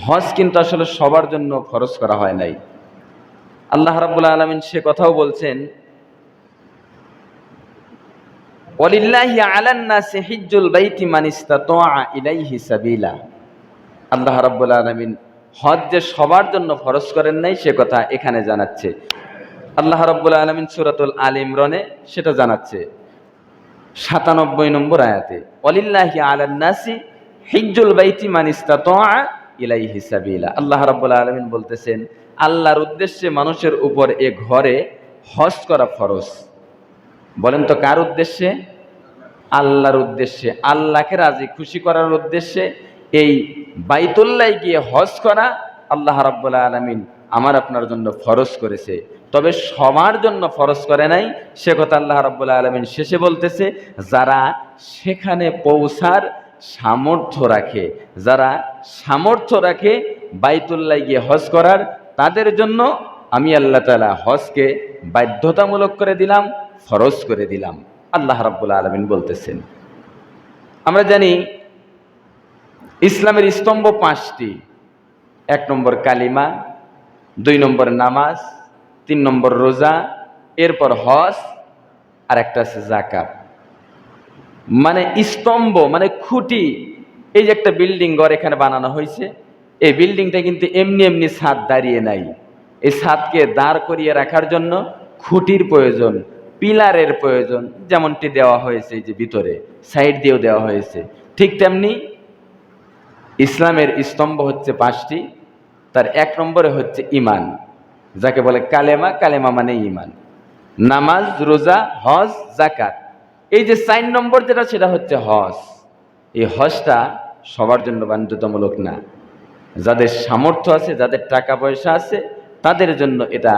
হজ কিন্তু আসলে সবার জন্য ফরজ করা হয় নাই। আল্লাহ রাব্বুল আলামিন সে কথাও বলছেন, ওয়ালিল্লাহি আলান নাসি হিজ্জুল বাইতি মান ইসতাতাআ ইলাইহি সাবিলা। আল্লাহ রাব্বুল আলামিন হজ যে সবার জন্য ফরজ করেন নাই সে কথা এখানে জানাচ্ছে। আল্লাহ রাব্বুল আলামিন সূরাতুল আল ইমরানে সেটা জানাচ্ছে ৯৭ নম্বর আয়াতে, ওয়ালিল্লাহি আলান নাসি হিজ্জুল বাইতি মান ইসতাতাআ ইলাইহি সাবিলা। আল্লাহ রাব্বুল আলামিন বলতেছেন, আল্লাহর উদ্দেশ্যে মানুষের উপর এ ঘরে হজ করা ফরজ। বলেন তো কার উদ্দেশ্যে? আল্লাহর উদ্দেশ্যে, আল্লাহকে রাজি খুশি করার উদ্দেশ্যে এই বাইতুল্লাহ গিয়ে হজ করা আল্লাহ রাব্বুল আলামিন আমার আপনার জন্য ফরজ করেছে। তবে সবার জন্য ফরজ করে নাই, সে কথা আল্লাহ রাব্বুল আলামিন শেষে বলতেছে, যারা সেখানে পৌঁছার সামর্থ্য রাখে, যারা সামর্থ্য রাখে বাইতুল্লাহ গিয়ে হজ করার, তাদের জন্য আমি আল্লাহ তাআলা হজকে বাধ্যতামূলক করে দিলাম, ফরজ করে দিলাম। আল্লাহ রাব্বুল আলামিন বলতেছেন। আমরা জানি ইসলামের স্তম্ভ ৫টি। ১ নম্বর কালিমা, ২ নম্বর নামাজ, ৩ নম্বর রোজা, এরপর হজ, আর একটা আছে যাকাত। মানে স্তম্ভ মানে খুঁটি। এই যে একটা বিল্ডিং ঘর এখানে বানানো হয়েছে, এই বিল্ডিংটা কিন্তু এমনি এমনি ছাদ দাঁড়িয়ে নাই। এই ছাদকে দাঁড় করিয়ে রাখার জন্য খুঁটির প্রয়োজন, পিলারের প্রয়োজন, যেমনটি দেওয়া হয়েছে এই যে ভিতরে সাইড দিয়েও দেওয়া হয়েছে। ঠিক তেমনি ইসলামের স্তম্ভ হচ্ছে ৫টি। তার ১ নম্বরে হচ্ছে ঈমান, যাকে বলে কালেমা। কালেমা মানে ঈমান। নামাজ, রোজা, হজ, যাকাত। এই যে ৪ নম্বর যেটা, সেটা হচ্ছে হজ। এই হজটা সবার জন্য বাধ্যতামূলক না। যাদের সামর্থ্য আছে, যাদের টাকা পয়সা আছে, তাদের জন্য এটা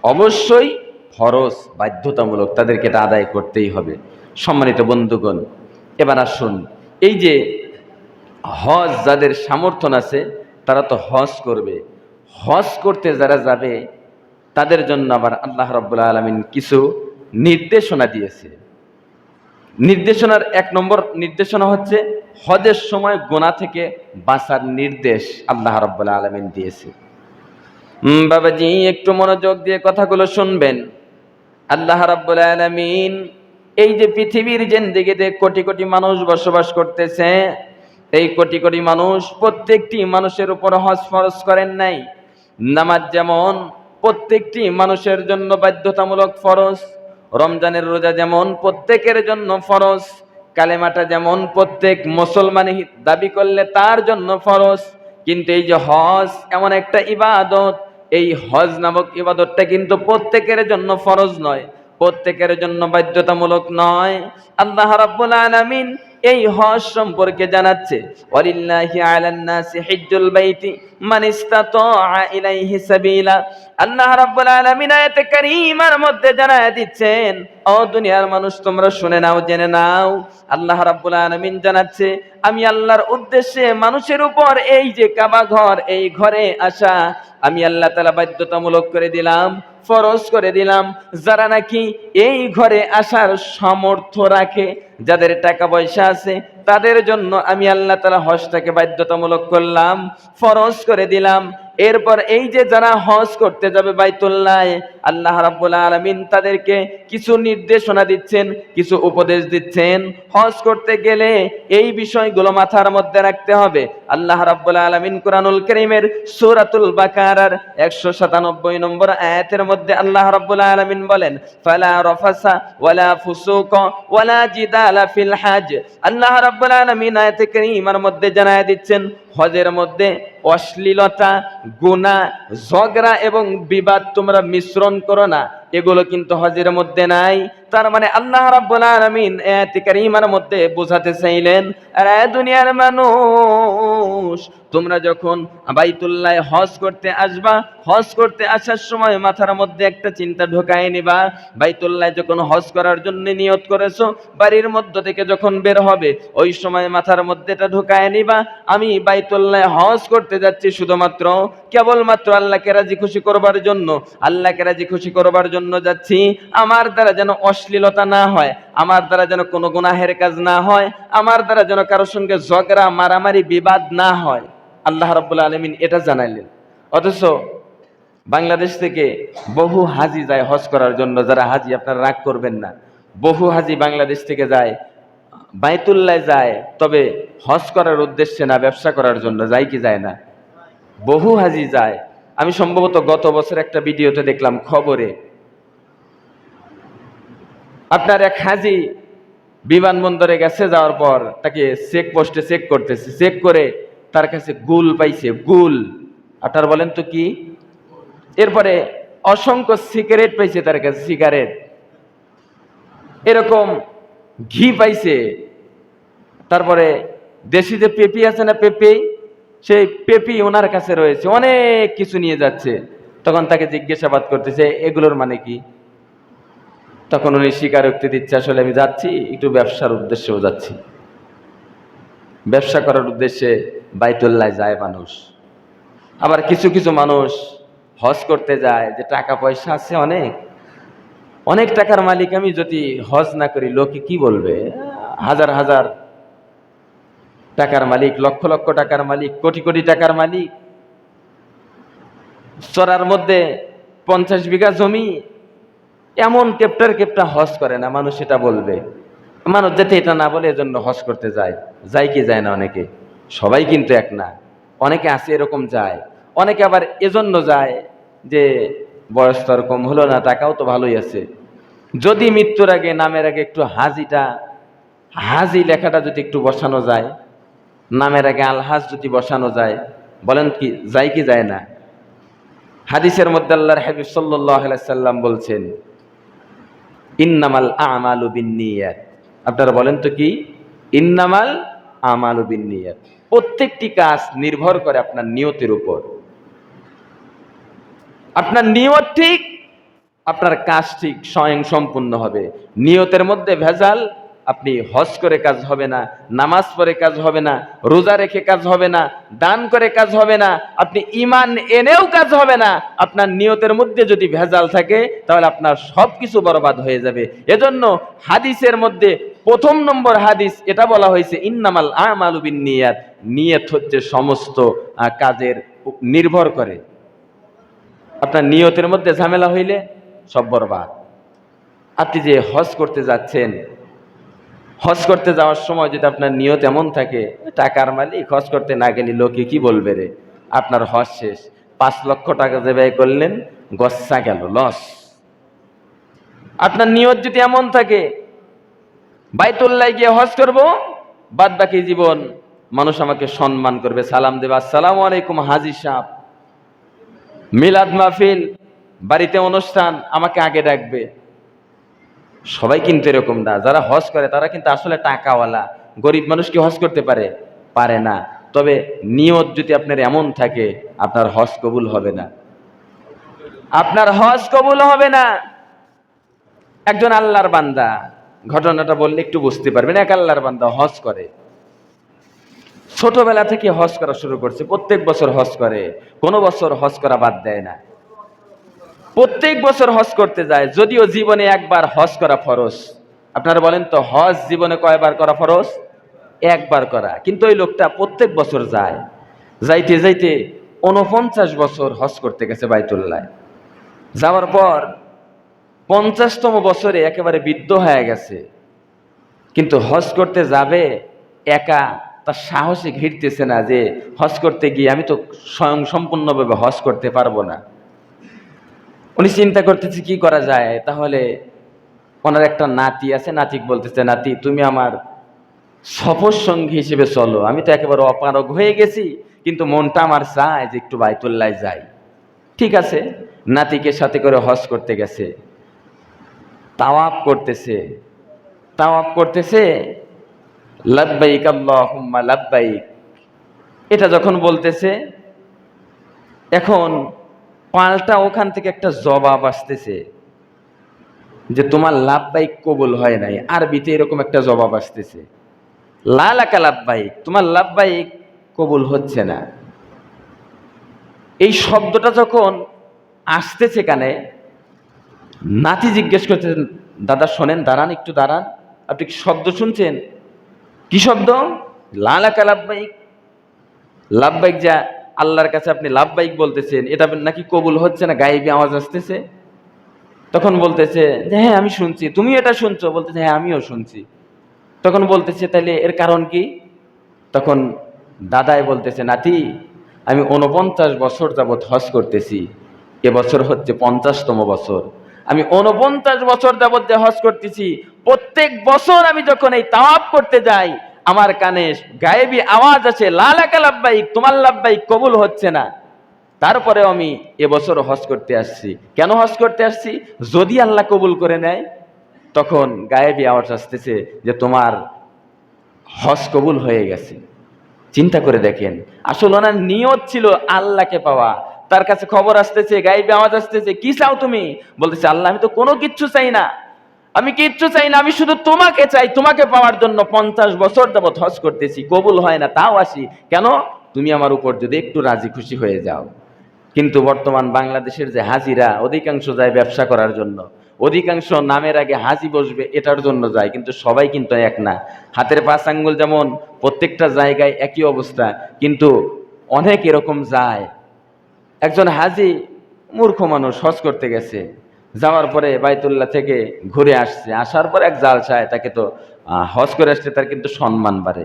অবশ্যই ফরজ, বাধ্যতামূলক, তাদেরকে এটা আদায় করতেই হবে। সম্মানিত বন্ধুগণ, এবার আসুন, এই যে হজ যাদের সামর্থ্য আছে তারা তো হজ করবে। হজ করতে যারা যাবে তাদের জন্য আবার আল্লাহ রাব্বুল আলামিন কিছু নির্দেশনা দিয়েছে। নির্দেশনার ১ নম্বর নির্দেশনা হচ্ছে হজের সময় গুনাহ থেকে বাঁচার নির্দেশ আল্লাহ রাব্বুল আলামিন দিয়েছে। বাবাজি একটু মনোযোগ দিয়ে কথাগুলো শুনবেন। আল্লাহ রাব্বুল আলামিন এই যে পৃথিবীর জিন্দেগিতে কোটি কোটি মানুষ বসবাস করতেছে, এই কোটি কোটি মানুষ, প্রত্যেকটি মানুষের উপর হজ ফরজ করেন নাই। নামাজ যেমন প্রত্যেকটি মানুষের জন্য বাধ্যতামূলক ফরজ, রমজানের রোজা যেমন প্রত্যেকের জন্য ফরজ, কালেমাটা যেমন প্রত্যেক মুসলমান দাবি করলে তার জন্য ফরজ, কিন্তু এই যে হজ এমন একটা ইবাদত, এই হজ নামক ইবাদতটা কিন্তু প্রত্যেকের জন্য ফরজ নয়, প্রত্যেকের জন্য বাধ্যতামূলক নয়। আল্লাহ রাব্বুল আলামিন এই হজ সম্পর্কে জানাচ্ছে, ওয়ালিল্লাহি আলান নাসি হিজ্জুল বাইতি মান ইসতাতাআ ইলাইহি সাবিলা। আল্লাহ রাব্বুল আলামিন আয়াতে কারীমার মধ্যে জানায় দিচ্ছেন, ও দুনিয়ার মানুষ তোমরা শুনে নাও, জেনে নাও। আল্লাহ রাব্বুল আলামিন জানাচ্ছে, আমি আল্লাহর উদ্দেশ্যে মানুষের উপর এই যে কাবা ঘর, এই ঘরে আসা আমি আল্লাহ তাআলা বাধ্যতামূলক করে দিলাম, ফরজ করে দিলাম। যারা নাকি এই ঘরে আসার সামর্থ্য রাখে, যাদের টাকা পয়সা আছে, তাদের জন্য আমি আল্লাহ তাআলা হজটাকে বাধ্যতামূলক করলাম, ফরজ করে দিলাম। এরপর এই যে যারা হজ করতে যাবে বাইতুল্লাহ, আল্লাহ রাব্বুল আলামিন তাদেরকে কিছু নির্দেশনা দিচ্ছেন, কিছু উপদেশ দিচ্ছেন। হজ করতে গেলে এই বিষয়গুলো মাথার মধ্যে রাখতে হবে। আল্লাহ রাব্বুল আলামিন কুরআনুল কারীমের সূরাতুল বাকারার ১৯৭ নম্বর আয়াতের মধ্যে আল্লাহ রাব্বুল আলামিন বলেন, ফালা রাফাসা ওয়ালা ফুসুকা ওয়ালা জিদালা ফিল হজ। আল্লাহ রাব্বুল আলামিন আয়াতে কারীমার মধ্যে জানায় দিচ্ছেন, হজের মধ্যে অশ্লীলতা, গুনাহ, ঝগড়া এবং বিবাদ তোমরা মিশ্রণ করো না, এগুলো কিন্তু হজের মধ্যে নাই। তার মানে আল্লাহ রাব্বুল আলামিন আয়াতে কারীমার মধ্যে বোঝাতে চাইলেন, আরে দুনিয়ার মানুষ, তোমরা যখন বাইতুল্লাহ হজ করতে আসবা, হজ করতে আসার সময় মাথার মধ্যে একটা চিন্তা ঢোকায় নিবা, বাইতুল্লাহ যখন হজ করার জন্য নিয়ত করেছো, বাড়ির মধ্য থেকে যখন বের হবে ওই সময় মাথার মধ্যে এটা ঢোকায় নিবা, আমি বাইতুল্লাহ হজ করতে যাচ্ছি শুধুমাত্র কেবলমাত্র আল্লাহকে রাজি খুশি করবার জন্য, আল্লাহকে রাজি খুশি করবার জন্য যাচ্ছি। আমার দ্বারা যেন অশ্লীলতা না হয়, আমার দ্বারা যেন কোনো গুনাহের কাজ না হয়, আমার দ্বারা যেন কারোর সঙ্গে ঝগড়া, মারামারি, বিবাদ না হয়। আল্লাহ রাব্বুল আলামিন এটা জানাইলেন। অথচ বাংলাদেশ থেকে বহু হাজি যায় হজ করার জন্য। যারা হাজি, আপনারা রাগ করবেন না, বহু হাজি বাংলাদেশ থেকে যায়, বাইতুল্লাহ যায়, তবে হজ করার উদ্দেশ্যে না, ব্যবসা করার জন্য। যায় কি যায় না? বহু হাজি যায়। আমি সম্ভবত গত বছর একটা ভিডিওতে দেখলাম, খবরে আপনার এক হাজি বিমানবন্দরে গেছে, যাওয়ার পর তাকে চেক পোস্টে চেক করতেছে, চেক করে তার কাছে গুল পাইছে, গুল। আপনার বলেন তো কি? এরপরে অসংখ্য সিগারেট পাইছে তার কাছে, সিগারেট। এরকম ঘি পাইছে। তারপরে দেশি যে পেঁপি আছে না, পেঁপি, সেই পেঁপি ওনার কাছে রয়েছে, অনেক কিছু নিয়ে যাচ্ছে। তখন তাকে জিজ্ঞাসাবাদ করতেছে, এগুলোর মানে কি? তখন উনি স্বীকারোক্তি দিচ্ছে, আসলে আমি যাচ্ছি একটু ব্যবসার উদ্দেশ্যেও যাচ্ছি, ব্যবসা করার উদ্দেশ্যে বাইতুল্লাহ যায় মানুষ। আবার কিছু কিছু মানুষ হজ করতে যায় যে টাকা পয়সা আছে অনেক, অনেক টাকার মালিক। আমি যদি হজ না করি লোকে কি বলবে? হাজার হাজার টাকার মালিক, লক্ষ লক্ষ টাকার মালিক, কোটি কোটি টাকার মালিক, চরার মধ্যে 50 বিঘা জমি, এমন কেপ্টার কেপ্টা হজ করে না, মানুষ এটা বলবে। মানুষ যাতে এটা না বলে এজন্য হজ করতে যায়। যায় কি যায় না? অনেকে, সবাই কিন্তু এক না, অনেকে আছে এরকম যায়। অনেকে আবার এজন্য যায় যে বয়স তো আর কম হলো না, টাকাও তো ভালোই আছে, যদি মৃত্যুর আগে নামের আগে একটু হাজিটা, হাজি লেখাটা যদি একটু বসানো যায়, নামের আগে আলহাজ যদি বসানো যায়, বলেন কি যায় কি যায় না? হাদিসের মধ্যে আল্লাহর হাবিব সাল্লাল্লাহু আলাইহি সাল্লাম বলছেন, ইন্নামাল আমালু বিন্নিয়াত। আপনারা বলেন তো কি? ইন্নামাল আমালু বিন্নিয়াত। প্রত্যেকটি কাজ নির্ভর করে আপনার নিয়তের উপর। আপনার নিয়ত ঠিক, আপনার কাজ ঠিক, স্বয়ং সম্পূর্ণ হবে। নিয়তের মধ্যে ভেজাল, আপনি হজ করে কাজ হবে না, নামাজ পড়ে কাজ হবে না, রোজা রেখে কাজ হবে না, দান করে কাজ হবে না, আপনি ঈমান এনেও কাজ হবে না। আপনার নিয়তের মধ্যে যদি ভেজাল থাকে, তাহলে আপনার সবকিছু বরবাদ হয়ে যাবে। এজন্য হাদিসের মধ্যে প্রথম নম্বর হাদিস এটা বলা হয়েছে, ইন্নামাল আমালু বিন্নিয়াত। নিয়ত হচ্ছে সমস্ত কাজের নির্ভর করে। আপনার নিয়তের মধ্যে ঝামেলা হইলে সব বরবাদ। আপনি যে হজ করতে যাচ্ছেন, হজ করতে যাওয়ার সময় যদি আপনার নিয়ত এমন থাকে, টাকার মালিক, হজ করতে না গেলে লোকে কি বলবে রে, আপনার হজ শেষ। 5 লক্ষ টাকা যে ব্যয় করলেন, গচ্ছা গেল, লস। আপনার নিয়ত যদি এমন থাকে, বাইতুল্লাহ গিয়ে হজ করব, বাদ বাকি জীবন মানুষ আমাকে সম্মান করবে, সালাম দেবে, আসসালামু আলাইকুম হাজি সাহেব, মিলাদ মাহফিল, বাড়িতে অনুষ্ঠান, আমাকে আগে ডাকবে। সবাই কিন্তু এরকম না। যারা হজ করে তারা কিন্তু আসলে টাকাওয়ালা। গরিব মানুষ কি হজ করতে পারে? পারে না। তবে নিয়ত যদি আপনার এমন থাকে, আপনার হজ কবুল হবে না, আপনার হজ কবুল হবে না। একজন আল্লাহর বান্দা, ঘটনাটা বললে একটু বুঝতে পারবেন। এক আল্লাহর বান্দা হজ করে, ছোটবেলা থেকে হজ করা শুরু করছে, প্রত্যেক বছর হজ করে, কোনো বছর হজ করা বাদ দেয় না, প্রত্যেক বছর হজ করতে যায়। যদিও জীবনে একবার হজ করা ফরজ। আপনারা বলেন তো, হজ জীবনে কয়বার করা ফরজ? একবার করা। কিন্তু ওই লোকটা প্রত্যেক বছর যায়, যাইতে যাইতে 49 বছর হজ করতে গেছে বাইতুল্লাহ। যাওয়ার পর 50তম বছরে একেবারে বৃদ্ধ হয়ে গেছে, কিন্তু হজ করতে যাবে একা, তার সাহসে ঘিরতেছে না যে হজ করতে গিয়ে আমি তো স্বয়ং সম্পূর্ণভাবে হজ করতে পারবো না। উনি চিন্তা করতেছে কি করা যায়। তাহলে ওনার একটা নাতি আছে, নাতি বলতেছে, নাতি তুমি আমার সফর সঙ্গী হিসেবে চলো, আমি তো একেবারে অপারগ হয়ে গেছি, কিন্তু মনটা আমার চায় যে একটু বাইতুল্লাহ যাই। ঠিক আছে, নাতিকে সাথে করে হজ করতে গেছে, তাওয়াফ করতেছে, তাওয়াফ করতেছে, লাব্বাইক আল্লাহুম্মা লাব্বাইক, এটা যখন বলতেছে, এখন পাল্টা ওখান থেকে একটা জবাব আসতেছে যে তোমার লাব্বাইক কবুল হয় নাই। আরবিতে এরকম একটা জবাব আসতেছে, লা লাকা লাব্বাইক, তোমার লাব্বাইক কবুল হচ্ছে না। এই শব্দটা যখন আসতেছে কানে, নাতি জিজ্ঞেস করতেছেন, দাদা শোনেন, দাঁড়ান একটু দাঁড়ান, আপনি কি শব্দ শুনছেন? কি শব্দ? লা লাকা লাব্বাইক, লাব্বাইক, যা আল্লাহর কাছে আপনি লাব্বাইক বলতেছেন, এটা নাকি কবুল হচ্ছে না, গায়েবী আওয়াজ আসতেছে। তখন বলতেছে যে হ্যাঁ আমি শুনছি। তুমি এটা শুনছো? বলতেছে হ্যাঁ আমিও শুনছি। তখন বলতেছে তাইলে এর কারণ কি? তখন দাদাই বলতেছে, নাতি আমি 49 বছর যাবৎ হজ করতেছি, এবছর হচ্ছে 50তম বছর। আমি 49 বছর যাবৎ যে হজ করতেছি, প্রত্যেক বছর আমি যখন এই তাওয়াফ করতে যাই, আমার কানে গায়েবী আওয়াজ আছে, লা লাকা লাব্বাইক, তোমার লাব্বাইক কবুল হচ্ছে না। তারপরেও আমি এবছর হজ করতে আসছি। কেন হজ করতে আসছি? যদি আল্লাহ কবুল করে নেয়। তখন গায়েবী আওয়াজ আসতেছে যে তোমার হজ কবুল হয়ে গেছে। চিন্তা করে দেখেন, আসলে ওনার নিয়ত ছিল আল্লাহকে পাওয়া। তার কাছে খবর আসতেছে, গায়েবী আওয়াজ আসতেছে, কি চাও তুমি? বলতেছে আল্লাহ আমি তো কোনো কিচ্ছু চাই না, আমি কিচ্ছু চাই না, আমি শুধু তোমাকে চাই। তোমাকে পাওয়ার জন্য 50 বছর যাবৎ হজ করতেছি, কবুল হয় না, তাও আসি। কেন? তুমি আমার উপর যদি একটু রাজি খুশি হয়ে যাও। কিন্তু বর্তমান বাংলাদেশের যে হাজিরা, অধিকাংশ যায় ব্যবসা করার জন্য, অধিকাংশ নামের আগে হাজি বসবে এটার জন্য যায়। কিন্তু সবাই কিন্তু এক না। হাতের 5 আঙ্গুল যেমন প্রত্যেকটা জায়গায় একই অবস্থা, কিন্তু অনেক এরকম যায়। একজন হাজি মূর্খ মানুষ হজ করতে গেছে, যাওয়ার পরে বাইতুল্লাহ থেকে ঘুরে আসছে, আসার পর এক জালসায় তাকে তো হজ করে আসছে, তার কিন্তু সম্মান বাড়ে,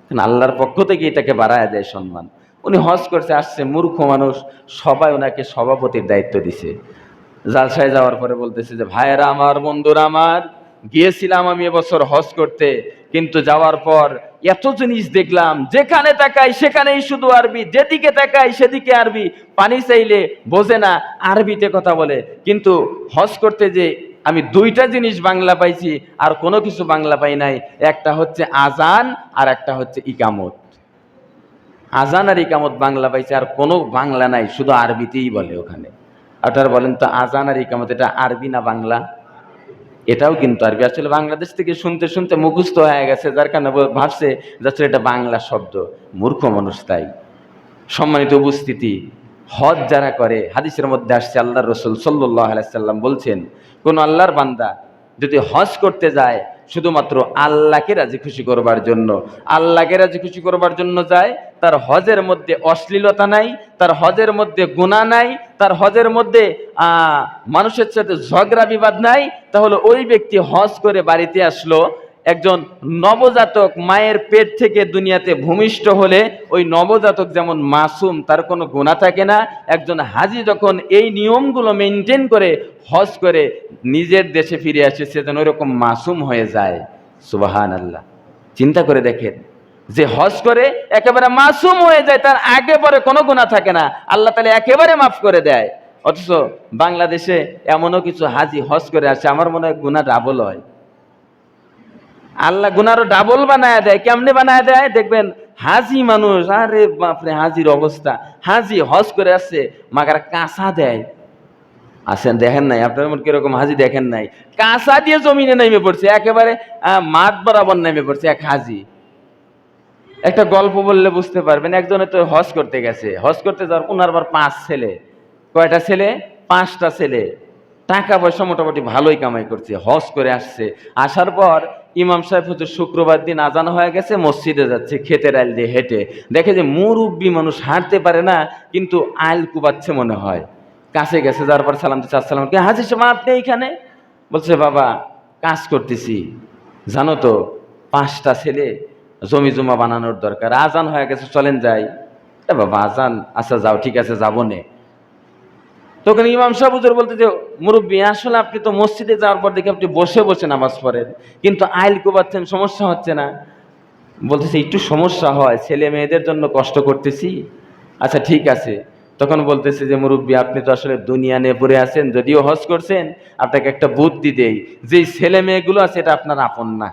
কারণ আল্লাহর পক্ষ থেকে এটাকে বাড়ায় দেয় সম্মান। উনি হজ করতে আসছে, মূর্খ মানুষ, সবাই ওনাকে সভাপতির দায়িত্ব দিছে। জালসায় যাওয়ার পরে বলতেছে যে ভাইয়েরা আমার, বন্ধুরা আমার, গিয়েছিলাম আমি এবছর হজ করতে, কিন্তু যাওয়ার পর এত জিনিস দেখলাম, যেখানে তাকাই সেখানেই শুধু আরবি, যেদিকে তাকাই সেদিকে আরবি, পানি চাইলে বোঝে না, আরবিতে কথা বলে। কিন্তু হজ করতে যে আমি 2টা জিনিস বাংলা পাইছি, আর কোনো কিছু বাংলা পাই নাই। একটা হচ্ছে আজান, আর একটা হচ্ছে ইকামত। আজান আর ইকামত বাংলা পাইছে, আর কোনো বাংলা নাই, শুধু আরবিতেই বলে ওখানে। আপনারা বলেন তো, আজান আর ইকামত এটা আরবি না বাংলা? এটাও কিন্তু আরবি। আসলে বাংলাদেশ থেকে শুনতে শুনতে মুখস্থ হয়ে গেছে, যার কারণে ভাবছে যাচ্ছে এটা বাংলা শব্দ। মূর্খ মানুষ তাই। সম্মানিত উপস্থিতি, হজ যারা করে, হাদিসের মধ্যে আসছে আল্লাহর রাসূল সাল্লাল্লাহু আলাইহি সাল্লাম বলছেন, কোন আল্লাহর বান্দা যদি হজ করতে যায় শুধুমাত্র আল্লাহকে রাজি খুশি করবার জন্য, আল্লাহকে রাজি খুশি করবার জন্য যায়, তার হজের মধ্যে অশ্লীলতা নাই, তার হজের মধ্যে গুনাহ নাই, তার হজের মধ্যে মানুষের সাথে ঝগড়া বিবাদ নাই, তাহলে ওই ব্যক্তি হজ করে বাড়িতে আসলো। একজন নবজাতক মায়ের পেট থেকে দুনিয়াতে ভূমিষ্ঠ হলে ওই নবজাতক যেমন মাসুম, তার কোনো গুনাহ থাকে না, একজন হাজি যখন এই নিয়মগুলো মেনটেন করে হজ করে নিজের দেশে ফিরে আসে, সে যেন ওইরকম মাসুম হয়ে যায়। সুবহানাল্লাহ। চিন্তা করে দেখেন, যে হজ করে একেবারে মাসুম হয়ে যায়, তার আগে পরে কোনো গুনাহ থাকে না, আল্লাহ তাআলা একেবারে মাফ করে দেয়। অথচ বাংলাদেশে এমনও কিছু হাজি হজ করে আসে, আমার মনে হয় গুনাহ ডাবল হয়। আল্লাহ গুনারও ডাবল বানায় দেয়। কেমনে বানায় দেয়? দেখবেন হাজি মানুষ, আরে বাপরে, হাজির অবস্থা, হাজি হজ করে আসছে, মাগার কাঁচা দেয়। আসেন, দেখেন নাই আপনার মনে কিরকম হাজি দেখেন নাই? কাঁচা দিয়ে জমিনে নেমে পড়ছে, একেবারে মাঠ বরাবর নেমে পড়ছে এক হাজি। একটা গল্প বললে বুঝতে পারবেন। একজনে তো হজ করতে গেছে, হজ করতে যাওয়ার ওনার আবার 5 ছেলে। কয়টা ছেলে? 5টা ছেলে। টাকা পয়সা মোটামুটি ভালোই কামাই করছে, হজ করে আসছে। আসার পর ইমাম সাহেব হচ্ছে শুক্রবার দিন আজান হয়ে গেছে, মসজিদে যাচ্ছে ক্ষেতের আইল দিয়ে হেঁটে, দেখে যে মুরব্বী মানুষ হাঁটতে পারে না, কিন্তু আইল কুবাচ্ছে মনে হয়। কাছে গেছে, যাওয়ার পর সালাম দিচ্ছে, আসসালাম, কে হাজির সাহেব আপনি এইখানে? বলছে বাবা কাজ করতেছি, জানো তো 5টা ছেলে, জমি জমা বানানোর দরকার, আজান হয়ে গেছে, চলেন যাই। বাবা আজান, আচ্ছা যাও, ঠিক আছে যাবো নে। তখন ইমাম সাহেব হুজুর বলতে যে মুরব্বী, আসলে আপনি তো মসজিদে যাওয়ার পর দেখে আপনি বসে বসে নামাজ পড়েন, কিন্তু আইল কোবাচ্ছেন, সমস্যা হচ্ছে না? বলতেছে একটু সমস্যা হয়, ছেলে মেয়েদের জন্য কষ্ট করতেছি। আচ্ছা ঠিক আছে। তখন বলতেছে যে মুরব্বী, আপনি তো আসলে দুনিয়া নিয়ে পড়ে আছেন, যদিও হজ করছেন, আপনাকে একটা বুদ্ধি দেই, যে ছেলে মেয়েগুলো আছে এটা আপনার আপন না,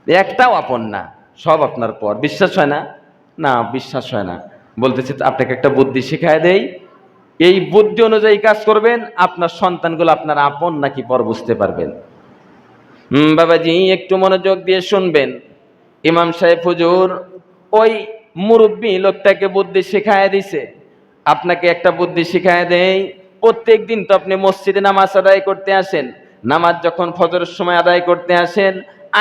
একটাও আপন না, সব আপনার পর। বিশ্বাস হয় না? না, বিশ্বাস হয় না। বলতেছে আপনাকে একটা বুদ্ধি শিখায় দেই, এই বুদ্ধি অনুযায়ী কাজ করবেন, আপনার সন্তানগুলো আপনার আপন নাকি পর বুঝতে পারবেন। বাবাজি একটু মনোযোগ দিয়ে শুনবেন। ইমাম সাহেব হুজুর ওই মুরব্বী লোকটাকে বুদ্ধি শিখায় দিছে। আপনাকে একটা বুদ্ধি শিখায় দেই, প্রত্যেক দিন তো আপনি মসজিদে নামাজ আদায় করতে আসেন, নামাজ যখন ফজরের সময় আদায় করতে আসেন,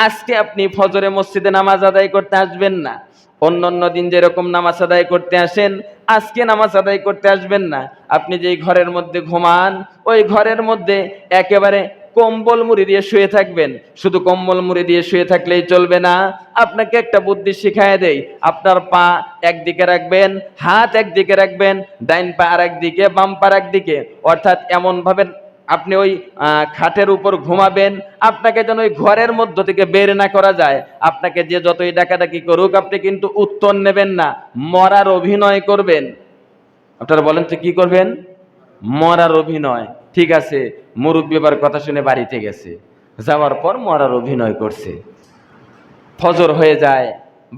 আজকে আপনি ফজরে মসজিদে নামাজ আদায় করতে আসবেন না, অন্য অন্য দিন যেরকম নামাজ আদায় করতে আসেন, আজকে নামাজ আদায় করতে আসবেন না। আপনি যেই ঘরের মধ্যে ঘুমান, ওই ঘরের মধ্যে একেবারে কম্বল মুড়ি দিয়ে শুয়ে থাকবেন। শুধু কম্বল মুড়ি দিয়ে শুয়ে থাকলেই চলবে না, আপনাকে একটা বুদ্ধি শিখায় দেই। আপনার পা একদিকে রাখবেন, হাত একদিকে রাখবেন, ডাইন পা আর একদিকে, বাম পা একদিকে, অর্থাৎ এমন ভাবে আপনি ওই খাটের উপর ঘুমাবেন, আপনাকে যেন ওই ঘরের মধ্য থেকে বের না করা যায়। আপনাকে যে যতই ডাকাডাকি করুক, আপনি কিন্তু উত্তর নেবেন না, মরার অভিনয় করবেন। আপনারা বলেন তো কি করবেন? মরার অভিনয়। ঠিক আছে, মুরব্বী এবার কথা শুনে বাড়িতে গেছে, যাওয়ার পর মরার অভিনয় করছে। ফজর হয়ে যায়,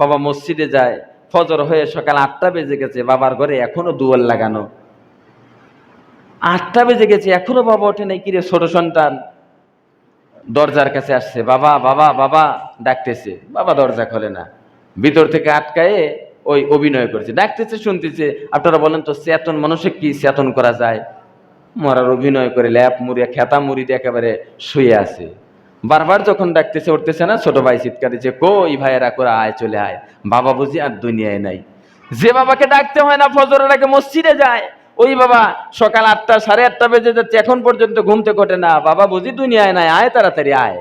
বাবা মসজিদে যায়। ফজর হয়ে সকাল 8টা বেজে গেছে, বাবার ঘরে এখনো দুয়ার লাগানো। 8টা বেজে গেছে, এখনো বাবা ওঠে নাই। কিরে ছোট সন্তান? দরজার কাছে আসছে, বাবা বাবা বাবা ডাকতেছে, বাবা দরজা খোলে না, ভিতর থেকে আটকায়ে ওই অভিনয় করছে, ডাকতেছে, শুনতেছে। আপনারা বলেন তো চেতন মানুষে কি চেতন করা যায়? মরার অভিনয় করে ল্যাপ মুড়িয়া খেতা মুড়ি দিয়ে একেবারে শুয়ে আছে। বারবার যখন ডাকতেছে উঠতেছে না, ছোট ভাই চিৎকার দিচ্ছে, কই ভাইয়েরা করে আয়, চলে আয়, বাবা বুঝি আর দুনিয়ায় নাই। যে বাবাকে ডাকতে হয় না ফজরের আগে মসজিদে যায়, ওই বাবা সকাল 8টা, 8:30 বেজে যাচ্ছে, এখন পর্যন্ত ঘুমতে ঘটে না, বাবা বুঝি দুনিয়ায় নাই, আয় তাড়াতাড়ি আয়।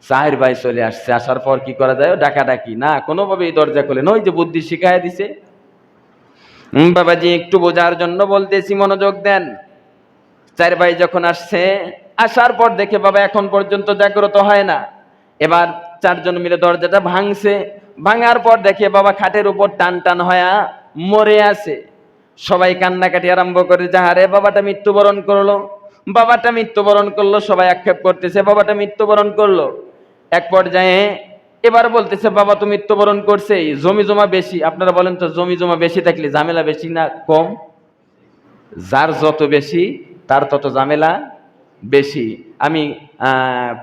সাহের ভাই চলে আসছে, আসার পর কি করা যায়? ডাকাডাকি না, কোনোভাবে এই দরজা খোলে না। ওই যে বুদ্ধি শিখায় দিছে। বাবাজি একটু বোঝার জন্য বলতেছি, মনোযোগ দেন। 4 ভাই যখন আসছে, আসার পর দেখে বাবা এখন পর্যন্ত জাগ্রত হয় না। এবার 4 জন মিলে দরজাটা ভাঙছে। ভাঙার পর দেখে বাবা খাটের উপর টান টান হয়ে মরে আছে। সবাই কান্নাকাটি আরম্ভ করে, যাহারে বাবাটা মৃত্যুবরণ করলো, বাবাটা মৃত্যুবরণ করলো। সবাই আক্ষেপ করতেছে, বাবাটা মৃত্যুবরণ করলো। এক পর্যায়ে এবার বলতেছে, বাবা তো মৃত্যুবরণ করছে, জমি জমা বেশি। আপনারা বলেন তো জমি জমা বেশি থাকলে ঝামেলা বেশি না কম? যার যত বেশি তার তত ঝামেলা বেশি। আমি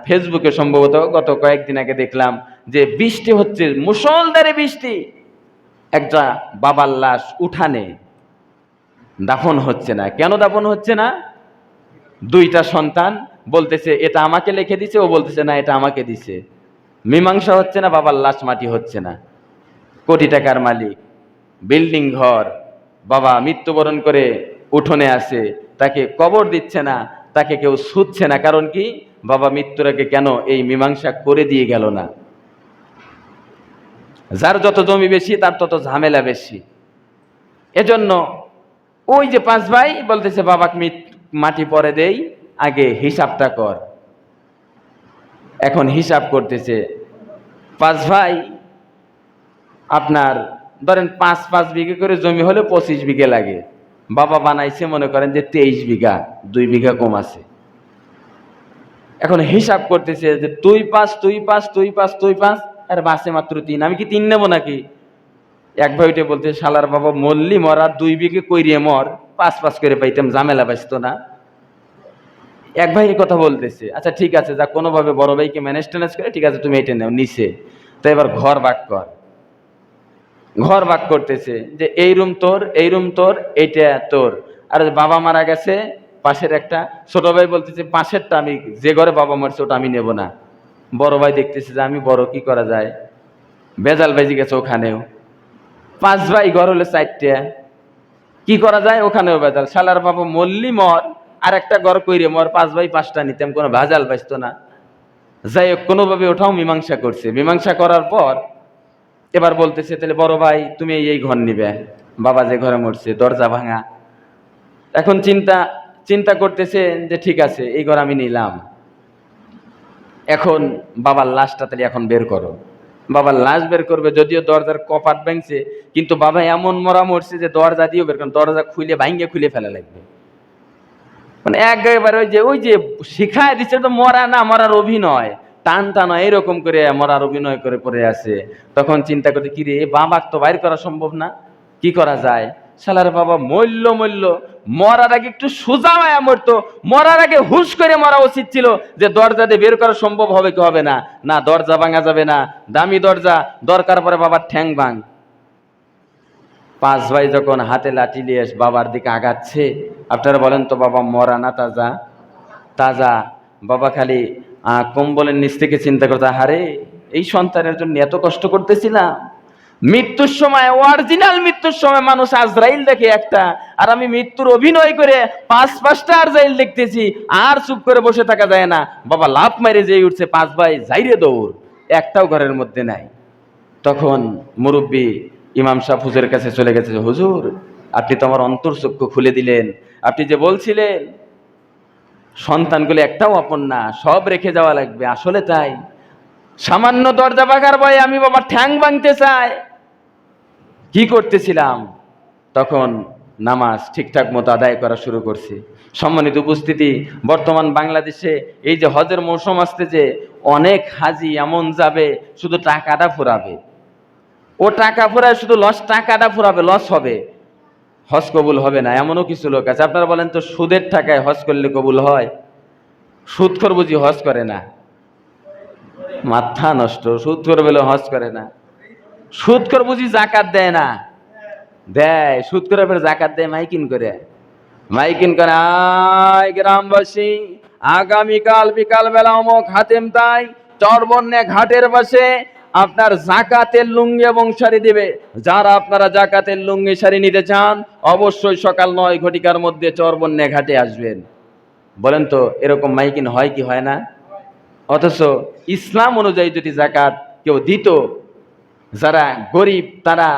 ফেসবুকে সম্ভবত গত কয়েকদিন আগে দেখলাম যে বৃষ্টি হচ্ছে, মুষলধারে বৃষ্টি, একটা বাবার লাশ উঠানে, দাফন হচ্ছে না। কেন দাফন হচ্ছে না? 2টা সন্তান বলতেছে এটা আমাকে লিখে দিছে, ও বলতেছে না এটা আমাকে দিছে। মীমাংসা হচ্ছে না, বাবার লাশ মাটি হচ্ছে না। কোটি টাকার মালিক, বিল্ডিং ঘর, বাবা মৃত্যুবরণ করে উঠোনে আছে, তাকে কবর দিচ্ছে না, তাকে কেউ ছুঁচ্ছে না। কারণ কি? বাবা মৃত্যুর আগে কেন এই মীমাংসা করে দিয়ে গেল না? যার যত জমি বেশি তার তত ঝামেলা বেশি। এজন্য ওই যে 5 ভাই বলতেছে, বাবাকে মাটি পরে দেই, আগে হিসাবটা কর। এখন হিসাব করতেছে 5 ভাই। আপনার ধরেন 5 বিঘে করে জমি হলে 25 বিঘে লাগে। বাবা বানাইছে মনে করেন যে 23 বিঘা, 2 বিঘা কম আছে। এখন হিসাব করতেছে যে তুই 5, তুই 5, তুই 5, তুই 5, আর বাসে মাত্র 3, আমি কি 3 নেবো নাকি? এক ভাই উঠে বলতে, শালার বাবা মরলি মরা, 2 বিঘে কইরিয়ে মর, 5 করে পাইতাম, ঝামেলা বাঁচতো না। এক ভাই কথা বলতেছে, আচ্ছা ঠিক আছে, যা কোনোভাবে বড় ভাইকে ম্যানেজ ট্যানেজ করে, ঠিক আছে তুমি এটা নাও, নিছে। তো এবার ঘর ভাগ কর। ঘর ভাগ করতেছে যে এই রুম তোর, এই রুম তোর, এইটা তোর। আর বাবা মারা গেছে, পাশের একটা ছোট ভাই বলতেছে, পাশেরটা আমি, যে ঘরে বাবা মারছে ওটা আমি নেব না। বড় ভাই দেখতেছে যে আমি বড়, কি করা যায়? বেজাল বেজে গেছে ওখানেও। 5 ভাই, ঘর হলে 4টা, কি করা যায়? ওখানেও বেজাল। শালার বাবা মল্লি মর, আর একটা ঘর কইরে মর, 5 ভাই 5টা নিতাম, কোনো ভেজাল বাঁচতো না। যাই হোক, কোনোভাবে ওটাও মীমাংসা করছে। মীমাংসা করার পর এবার বলতেছে, তাহলে বড় ভাই তুমি এই ঘর নিবে। বাবা যে ঘরে মরছে, দরজা ভাঙা। এখন চিন্তা করতেছে যে ঠিক আছে, এই ঘর আমি নিলাম। এখন বাবার লাশটা তাহলে এখন বের করো। বাবার লাশ বের করবে, যদিও দরজার কপাট ভাঙছে, কিন্তু বাবা এমন মরা মরছে যে দরজা দিয়েও বের করেন, দরজা খুলে ফেলা লাগবে। মানে একেবারে ওই যে শিখায় দিচ্ছে, তো মরা না, মরার অভিনয়, টান টানা এরকম করে মরার অভিনয় করে পড়ে আছে। তখন চিন্তা করতে, কি রে, বাবাকে তো বাইর করা সম্ভব না, কি করা যায়? শালার বাবা মরল, মরার আগে একটু সোজা হয়ে মরতো, মরার আগে হুশ করে মরা উচিত ছিল, যে দরজা দিয়ে বের করা সম্ভব হবে কি হবে না? না, দরজা ভাঙা যাবে না, দামি দরজা, দরকার পরে বাবার ঠ্যাং ভাঙ। 5 ভাই যখন হাতে লাঠি নিয়ে বাবার দিকে আগাচ্ছে, আপনারা বলেন তো বাবা মরা না তাজা? তাজা। বাবা খালি কম্বলের নিচ থেকে চিন্তা করতে, হারে এই সন্তানের জন্য এত কষ্ট করতেছিলাম, মৃত্যুর সময়, অরিজিনাল মৃত্যুর সময় মানুষ আজরাইল দেখে একটা, আর আমি মৃত্যুর অভিনয় করে 5-5টা আজরাইল দেখতেছি, আর চুপ করে বসে থাকা যায় না। বাবা লাফ মেরে যেই উঠছে 5 ভাই যাইরে দৌড়, একটাও ঘরের মধ্যে নাই। তখন মুরব্বী ইমাম সাহেব হুজুরের কাছে চলে গেছে, হুজুর আপনি তো আমার অন্তর্চক্ষু খুলে দিলেন, আপনি যে বলছিলেন সন্তানগুলো একটাও আপন না, সব রেখে যাওয়া লাগবে, আসলে তাই। সামান্য দরজা ভাঙার ভয়ে আমি বাবা ঠ্যাং ভাঙতে চাই। কি করতেছিলাম? তখন নামাজ ঠিকঠাক মতো আদায় করা শুরু করছি। সম্মানিত উপস্থিতি, বর্তমান বাংলাদেশে এই যে হজের মৌসুম আসতে, যে অনেক হাজি এমন যাবে শুধু টাকাটা ফুরাবে, ও টাকা ফুরায় শুধু লস, টাকাটা ফুরাবে, লস হবে, হজ কবুল হবে না। এমনও কিছু লোক আছে। আপনারা বলেন তো, সুদের টাকায় হজ করলে কবুল হয়? সুদখোর বুঝি হজ করে না? মাথা নষ্ট, সুদখোর বলে হজ করে না? সুদখোর বুঝি জাকাত দেয় না? দেয়। সুদখোর আবার জাকাত দেয় মাইকিন করে। মাইকিন করে, আয় গ্রামবাসী, আগামীকাল বিকাল বেলা অমুক হাতেম তাই চরবন্যা ঘাটের পাশে আপনার জাকাতের লুঙ্গি এবং শাড়ি দিবে। যারা আপনারা জাকাতের লুঙ্গি শাড়ি নিতে চান অবশ্যই সকাল 9 ঘটিকার মধ্যে চরবন্যা ঘাটে আসবেন। বলেন তো এরকম মাইকিন হয় কি হয় না? অথচ ইসলাম অনুযায়ী যদি জাকাত কেউ দিত, যারা গরিব তারা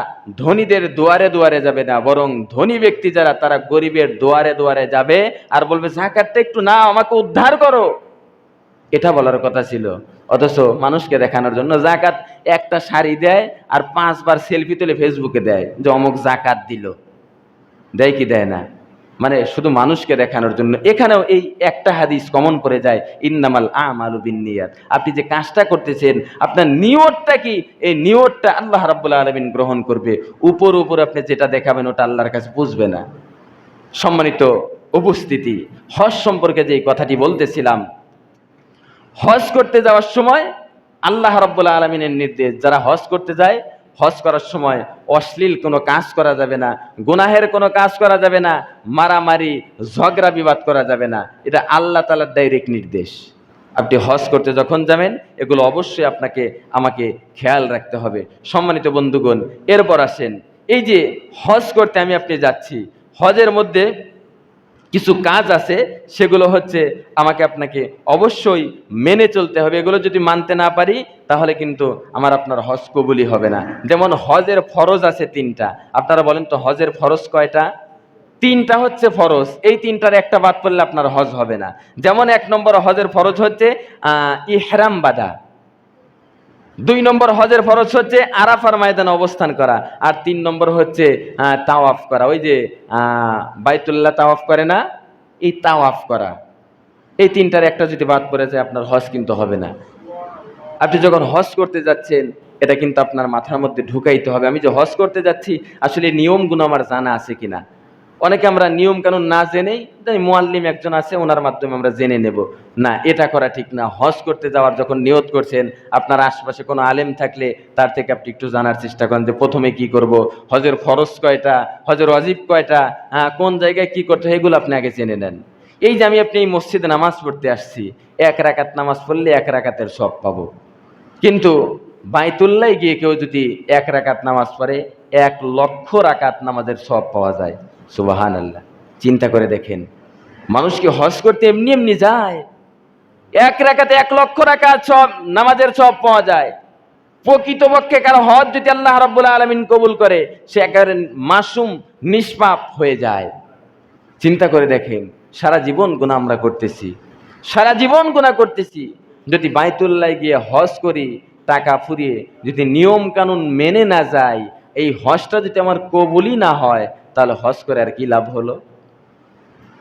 ধনীদের দুয়ারে দুয়ারে যাবে না, বরং ধনী ব্যক্তি যারা তারা গরিবের দুয়ারে দুয়ারে যাবে আর বলবে জাকাতটা একটু নাও, আমাকে উদ্ধার করো, এটা বলার কথা ছিল। অথচ মানুষকে দেখানোর জন্য জাকাত একটা শাড়ি দেয় আর 5 বার সেলফি তুলে ফেসবুকে দেয় যে অমুক জাকাত দিল। দেয় কি দেয় না? মানে শুধু মানুষকে দেখানোর জন্য। এখানেও এই একটা হাদিস কমন পড়ে যায়, ইন্নামাল আমালু বিন্নিয়াত। আপনি যে কাজটা করতেছেন আপনার নিয়তটা কি, এই নিয়তটা আল্লাহ রাব্বুল আলামিন গ্রহণ করবে। উপর উপর আপনি যেটা দেখাবেন ওটা আল্লাহর কাছে বুঝবে না। সম্মানিত উপস্থিতি, হজ সম্পর্কে যে কথাটি বলতেছিলাম, হজ করতে যাওয়ার সময় আল্লাহ রাব্বুল আলামিনের নির্দেশ, যারা হজ করতে যায় হজ করার সময় অশ্লীল কোনো কাজ করা যাবে না, গুনাহের কোনো কাজ করা যাবে না, মারামারি ঝগড়া বিবাদ করা যাবে না। এটা আল্লাহ তাআলার ডাইরেক্ট নির্দেশ। আপনি হজ করতে যখন যাবেন এগুলো অবশ্যই আপনাকে আমাকে খেয়াল রাখতে হবে। সম্মানিত বন্ধুগণ, এরপর আসেন, এই যে হজ করতে আমি আপনি যাচ্ছি, হজের মধ্যে কিছু কাজ আছে, সেগুলো হচ্ছে আমাকে আপনাকে অবশ্যই মেনে চলতে হবে। এগুলো যদি মানতে না পারি তাহলে কিন্তু আমার আপনার হজ কবুলই হবে না। যেমন হজের ফরজ আছে 3টা। আপনারা বলেন তো হজের ফরজ কয়টা? 3টা হচ্ছে ফরজ। এই 3টার একটা বাদ পড়লে আপনার হজ হবে না। যেমন 1 নম্বর হজের ফরজ হচ্ছে ইহরাম বাঁধা। 2 নম্বর হজের ফরজ হচ্ছে আরাফার ময়দানে অবস্থান করা। আর 3 নম্বর হচ্ছে তাওয়াফ করা। ওই যে বাইতুল্লাহ তাওয়াফ করে না, এই তাওয়াফ করা। এই 3টার একটা যদি বাদ পড়ে যায় আপনার হজ কিন্তু হবে না। আপনি যখন হজ করতে যাচ্ছেন এটা কিন্তু আপনার মাথার মধ্যে ঢুকাইতে হবে, আমি যে হজ করতে যাচ্ছি আসলে নিয়মগুলো আমার জানা আছে কিনা। অনেকে আমরা নিয়ম কানুন না জেনেই মুআল্লিম একজন আছে ওনার মাধ্যমে আমরা জেনে নেব, না, এটা করা ঠিক না। হজ করতে যাওয়ার যখন নিয়ত করছেন আপনার আশপাশে কোনো আলেম থাকলে তার থেকে আপনি একটু জানার চেষ্টা করেন যে প্রথমে কি করব, হজের ফরজ কয়টা, হজের ওয়াজিব কয়টা, কোন জায়গায় কি করতে হয়, এগুলো আপনি আগে জেনে নেন। এই যে আমি আপনি এই মসজিদে নামাজ পড়তে আসছি, 1 রাকাত নামাজ পড়লে 1 রাকাতের সব পাবো, কিন্তু বাইতুল্লাহ গিয়ে কেউ যদি 1 রাকাত নামাজ পড়ে 1 লক্ষ রাকাত নামাজের সব পাওয়া যায়। সুবহানাল্লাহ। চিন্তা করে দেখেন, মানুষ কি হজ করতে এমনি এমনি যায়? 1 রাকাতে 1 লক্ষ রাকাত সব নামাজের সব পাওয়া যায়। প্রকৃতপক্ষে কারো হজ যদি আল্লাহ রাব্বুল আলামিন কবুল করে সে একেবারে মাসুম নিষ্পাপ হয়ে যায়। চিন্তা করে দেখেন, সারা জীবন গুনাহ আমরা করতেছি, সারা জীবন গুনাহ করতেছি। যদি বাইতুল্লাহ গিয়ে হজ করি টাকা ফুরিয়ে, যদি নিয়ম কানুন মেনে না যাই, এই হজটা যদি আমার কবুলই না হয় তাহলে হজ করে আর কি লাভ হলো?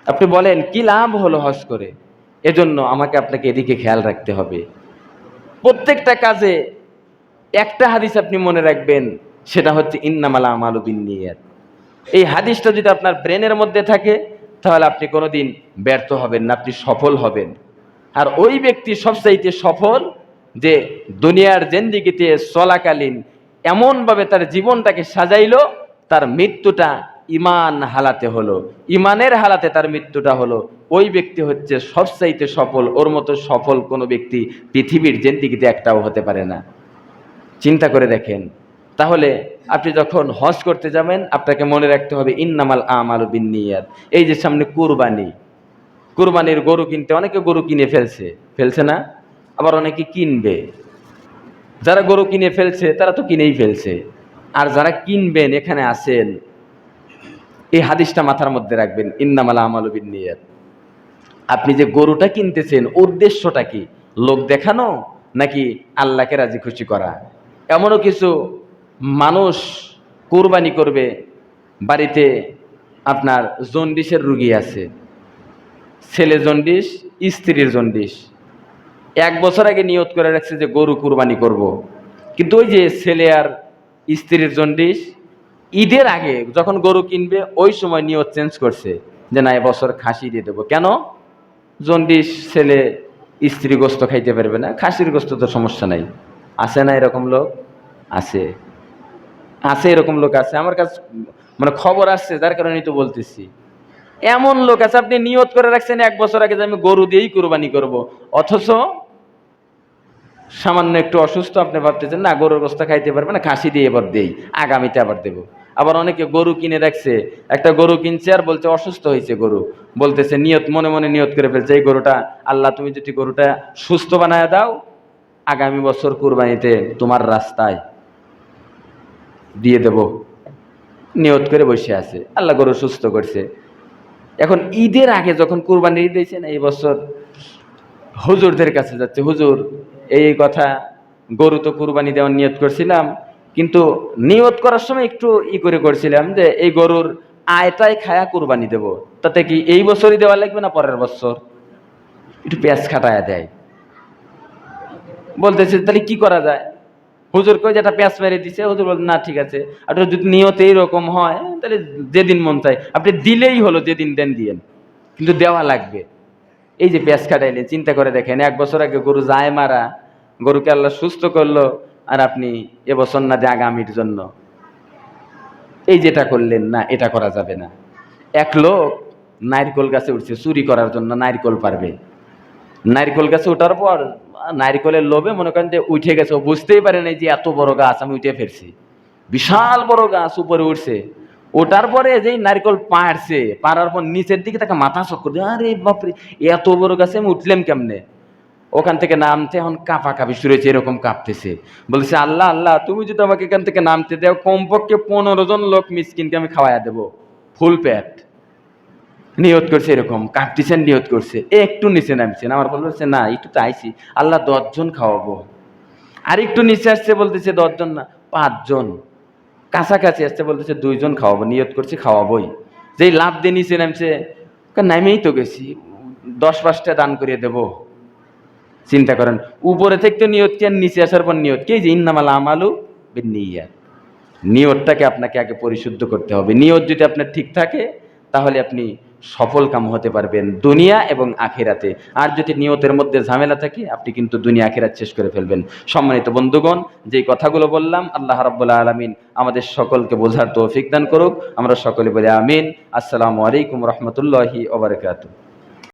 আপনি বলেন কি লাভ হলো হজ করে? এজন্য আমাকে আপনাকে এদিকে খেয়াল রাখতে হবে। প্রত্যেকটা কাজে একটা হাদিস আপনি মনে রাখবেন, সেটা হচ্ছে ইন্নামাল আমালু বিন্নিয়াত। এই হাদিসটা যদি আপনার ব্রেনের মধ্যে থাকে তাহলে আপনি কোনোদিন ব্যর্থ হবেন না, আপনি সফল হবেন। আর ওই ব্যক্তি সবচাইতে সফল যে দুনিয়ার জিন্দেগিতে চলাকালীন এমনভাবে তার জীবনটাকে সাজাইলো, তার মৃত্যুটা ইমান হালাতে হলো, ইমানের হালাতে তার মৃত্যুটা হলো, ওই ব্যক্তি হচ্ছে সবচাইতে সফল। ওর মতো সফল কোনো ব্যক্তি পৃথিবীর জিন্দেগিতে একটাও হতে পারে না। চিন্তা করে দেখেন। তাহলে আপনি যখন হজ করতে যাবেন আপনাকে মনে রাখতে হবে ইন্নামাল আমালু বিন্নিয়াত। এই যে সামনে কুরবানি, কুরবানির গরু কিনতে অনেকে গরু কিনে ফেলছে, ফেলছে না? আবার অনেকে কিনবে। যারা গরু কিনে ফেলছে তারা তো কিনেই ফেলছে, আর যারা কিনবেন এখানে আসেন, এই হাদিসটা মাথার মধ্যে রাখবেন, ইন্নামাল আমালু বিন্নিয়াত। আপনি যে গরুটা কিনতেছেন উদ্দেশ্যটা কি? লোক দেখানো নাকি আল্লাহকে রাজি খুশি করা? এমনও কিছু মানুষ কুরবানি করবে, বাড়িতে আপনার জন্ডিসের রুগী আছে, ছেলে জন্ডিস, স্ত্রীর জন্ডিস। 1 বছর আগে নিয়ত করে রাখছে যে গরু কুরবানি করব, কিন্তু ওই যে ছেলে আর স্ত্রীর জন্ডিস, ঈদের আগে যখন গরু কিনবে ওই সময় নিয়ত চেঞ্জ করছে যে না এবছর খাসি দিয়ে দেবো। কেন? জন্ডিস ছেলে, স্ত্রী গোস্ত খাইতে পারবে না, খাসির গোস্ত তো সমস্যা নাই। আছে না এরকম লোক? আছে, আছে এরকম লোক আছে। আমার কাছে মানে খবর আসছে, যার কারণেই তো বলতেছি। এমন লোক আছে আপনি নিয়ত করে রাখছেন 1 বছর আগে যে আমি গরু দিয়েই কুরবানি করব, অথচ সামান্য একটু অসুস্থ, আপনি ভাবতেছেন না গরুর গোস্ত খাইতে পারবে না, খাসি দিয়ে এবার দেই, আগামীতে আবার দেব। আবার অনেকে গরু কিনে রাখছে, একটা গরু কিনছে আর বলছে অসুস্থ হয়েছে গরু, বলতেছে নিয়ত, মনে মনে নিয়ত করে ফেলছে এই গরুটা, আল্লাহ তুমি যদি গরুটা সুস্থ বানায় দাও, আগামী বছর কুরবানিতে তোমার রাস্তায় দিয়ে দেব। নিয়ত করে বসে আছে, আল্লাহ গরু সুস্থ করছে। এখন ঈদের আগে যখন কুরবানির ঈদ হয়েছে না, এই বছর হুজুরদের কাছে যাচ্ছে, হুজুর এই কথা, গরু তো কুরবানি দেওয়ার নিয়ত করছিলাম, কিন্তু নিয়ত করার সময় একটু করে করছিলাম যে এই গরুর আয়টাই খায়া কুরবানি দেব, তাতে কি এই বছরই দেওয়া লাগবে না পরের বছর? একটু পেঁয়াজ খাটায়া দেয়। বলতেছে তাহলে কি করা যায়? হুজুর কই যেটা পেঁয়াজ মেরে দিছে, হুজুর বল না ঠিক আছে, আর যদি নিয়ত এইরকম হয় তাহলে যেদিন মন চায় আপনি দিলেই হলো, যেদিন দেন দিয়েন, কিন্তু দেওয়া লাগবে। এই যে পেঁয়াজ খাটাইলেন, চিন্তা করে দেখেন 1 বছর আগে গরু যায় মারা, গরুকে আল্লাহ সুস্থ করলো, আর আপনি এবছর না দিয়ে আগামীর জন্য এই যেটা করলেন, না এটা করা যাবে না। এক লোক নারকেল গাছে উঠছে চুরি করার জন্য, নারকেল পারবে। নারকেল গাছে ওঠার পর নারকেলের লোভে মনে করেন যে উঠে গেছে, ও বুঝতেই পারে নাই যে এত বড় গাছ আমি উঠে ফেলছি, বিশাল বড় গাছ উপরে উঠছে। ওটার পরে যেই নারকেল পাড়ছে, পাড়ার পর নিচের দিকে তাকে মাথা চক্কর দিয়ে, আরে বাপরে এত বড় গাছে আমি উঠলাম কেমনে? ওখান থেকে নামতে এখন কাঁপা কাঁপি শুরু হয়েছে, এরকম কাঁপতেছে, বলছে আল্লাহ আল্লাহ তুমি যদি আমাকে এখান থেকে নামতে দাও, কমপক্ষে 15 জন লোক মিসকিনকে আমি খাওয়াইয়া দেবো ফুল পেট। নিয়ত করছে, এরকম কাঁপতেছেন, নিয়ত করছে, একটু নিচে নামছেন, আমার বলছে না একটু তো আইসি, আল্লাহ 10 জন খাওয়াবো। আর একটু নিচে আসছে, বলতেছে 10 জন না 5 জন। কাছাকাছি আসছে, বলতেছে 2 জন খাওয়াবো, নিয়ত করছি খাওয়াবোই। যেই লাভ দিয়ে নিচে নামছে, নামেই তো গেছি, 10-5টা দান করিয়ে দেব। চিন্তা করেন, উপরে থেকে তো নিয়ত কি, আর নিচে আসার পর নিয়ত কি? যে ইন্নামাল আমালু বিন্নিয়াত। নিয়তটাকে আপনাকে আগে পরিশুদ্ধ করতে হবে। নিয়ত যদি আপনার ঠিক থাকে তাহলে আপনি সফল কাম হতে পারবেন দুনিয়া এবং আখিরাতে। আর যদি নিয়তের মধ্যে ঝামেলা থাকে আপনি কিন্তু দুনিয়া আখিরাত শেষ করে ফেলবেন। সম্মানিত বন্ধুগণ, যেই কথাগুলো বললাম আল্লাহ রাব্বুল আলামিন আমাদের সকলকে বোঝার তৌফিক দান করুক। আমরা সকলে বলি আমিন। আসসালামু আলাইকুম রহমতুল্লাহি ওয়া বারাকাতুহু।